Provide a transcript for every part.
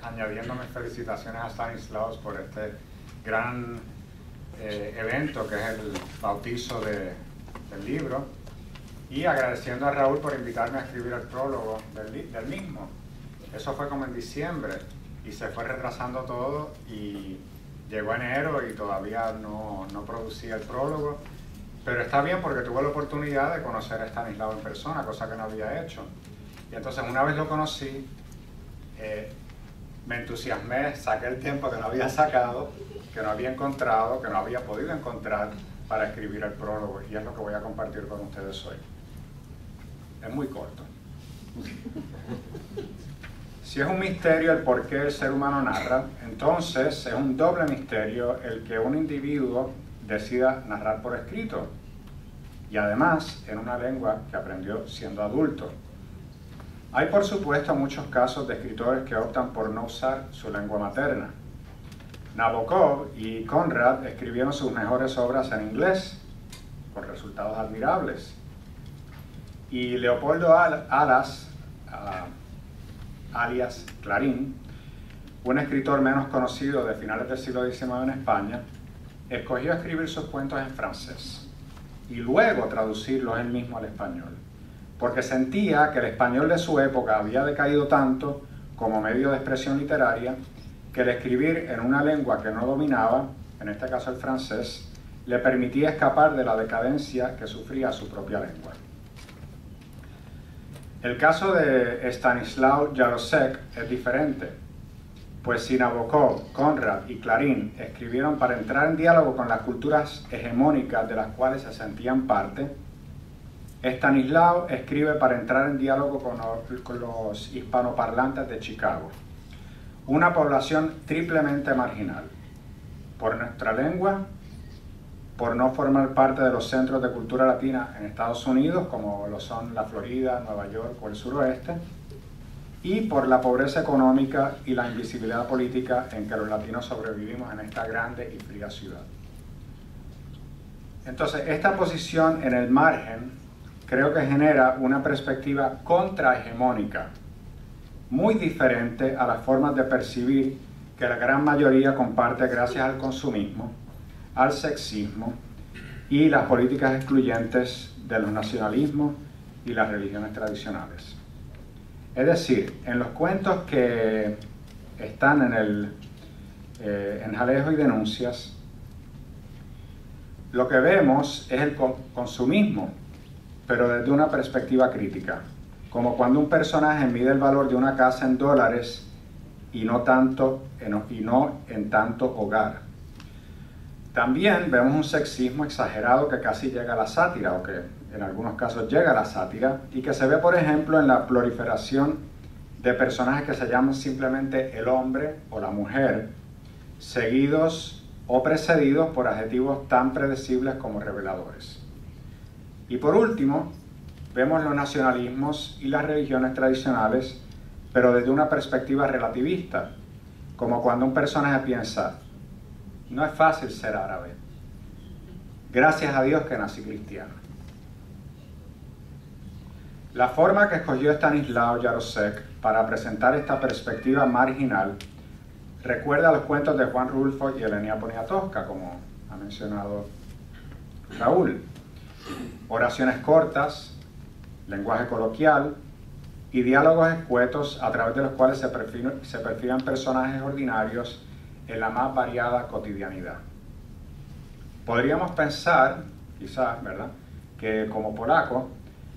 añadiendo mis felicitaciones a Stanislaus por este gran evento que es el bautizo del libro, y agradeciendo a Raúl por invitarme a escribir el prólogo del mismo. Eso fue como en diciembre y se fue retrasando todo y llegó enero y todavía no producí el prólogo, pero está bien porque tuve la oportunidad de conocer a Stanislaus en persona, cosa que no había hecho. Y entonces una vez lo conocí, me entusiasmé, saqué el tiempo que no había sacado, que no había encontrado, que no había podido encontrar para escribir el prólogo, y es lo que voy a compartir con ustedes hoy. Es muy corto. Si es un misterio el por qué el ser humano narra, entonces es un doble misterio el que un individuo decida narrar por escrito, y además en una lengua que aprendió siendo adulto. Hay por supuesto muchos casos de escritores que optan por no usar su lengua materna. Nabokov y Conrad escribieron sus mejores obras en inglés, con resultados admirables. Y Leopoldo Alas, alias Clarín, un escritor menos conocido de finales del siglo XIX en España, escogió escribir sus cuentos en francés y luego traducirlos él mismo al español, porque sentía que el español de su época había decaído tanto como medio de expresión literaria que el escribir en una lengua que no dominaba, en este caso el francés, le permitía escapar de la decadencia que sufría su propia lengua. El caso de Stanislaw Jarosek es diferente, pues si Nabokov, Conrad y Clarín escribieron para entrar en diálogo con las culturas hegemónicas de las cuales se sentían parte, Stanislaw escribe para entrar en diálogo con los hispanoparlantes de Chicago, una población triplemente marginal, por nuestra lengua, por no formar parte de los centros de cultura latina en Estados Unidos, como lo son la Florida, Nueva York o el suroeste, y por la pobreza económica y la invisibilidad política en que los latinos sobrevivimos en esta grande y fría ciudad. Entonces, esta posición en el margen creo que genera una perspectiva contrahegemónica, muy diferente a las formas de percibir que la gran mayoría comparte gracias al consumismo, al sexismo y las políticas excluyentes de los nacionalismos y las religiones tradicionales. Es decir, en los cuentos que están en Jaleos y Denuncias, lo que vemos es el consumismo, pero desde una perspectiva crítica, como cuando un personaje mide el valor de una casa en dólares y no en tanto hogar. También vemos un sexismo exagerado que casi llega a la sátira, o que en algunos casos llega a la sátira, y que se ve, por ejemplo, en la proliferación de personajes que se llaman simplemente el hombre o la mujer, seguidos o precedidos por adjetivos tan predecibles como reveladores. Y por último, vemos los nacionalismos y las religiones tradicionales, pero desde una perspectiva relativista, como cuando un personaje piensa: no es fácil ser árabe, gracias a Dios que nací cristiano. La forma que escogió Stanislaw Jarosek para presentar esta perspectiva marginal recuerda a los cuentos de Juan Rulfo y Elenia Poniatowska, como ha mencionado Raúl. Oraciones cortas, lenguaje coloquial y diálogos escuetos a través de los cuales se perfilan personajes ordinarios en la más variada cotidianidad. Podríamos pensar, quizás, ¿verdad?, que como polaco,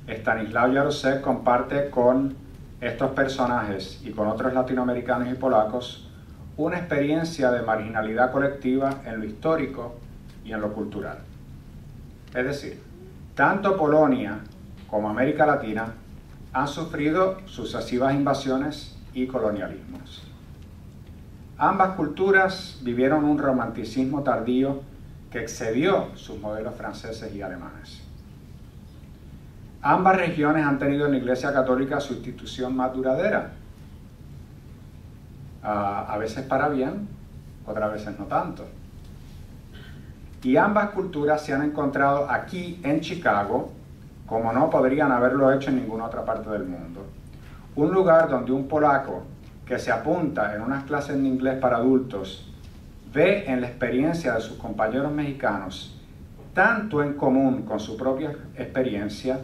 Stanislaw Jarosek comparte con estos personajes y con otros latinoamericanos y polacos una experiencia de marginalidad colectiva en lo histórico y en lo cultural. Es decir, tanto Polonia como América Latina han sufrido sucesivas invasiones y colonialismos. Ambas culturas vivieron un romanticismo tardío que excedió sus modelos franceses y alemanes. Ambas regiones han tenido en la Iglesia Católica su institución más duradera, a veces para bien, otras veces no tanto. Y ambas culturas se han encontrado aquí en Chicago, como no podrían haberlo hecho en ninguna otra parte del mundo, un lugar donde un polaco que se apunta en unas clases de inglés para adultos ve en la experiencia de sus compañeros mexicanos tanto en común con su propia experiencia,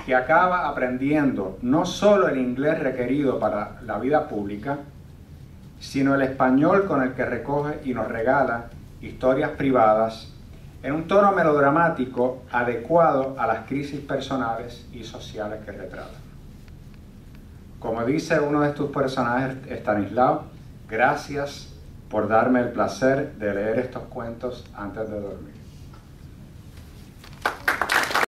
que acaba aprendiendo no solo el inglés requerido para la vida pública, sino el español con el que recoge y nos regala historias privadas en un tono melodramático adecuado a las crisis personales y sociales que retrata. Como dice uno de tus personajes, Estanislao, gracias por darme el placer de leer estos cuentos antes de dormir.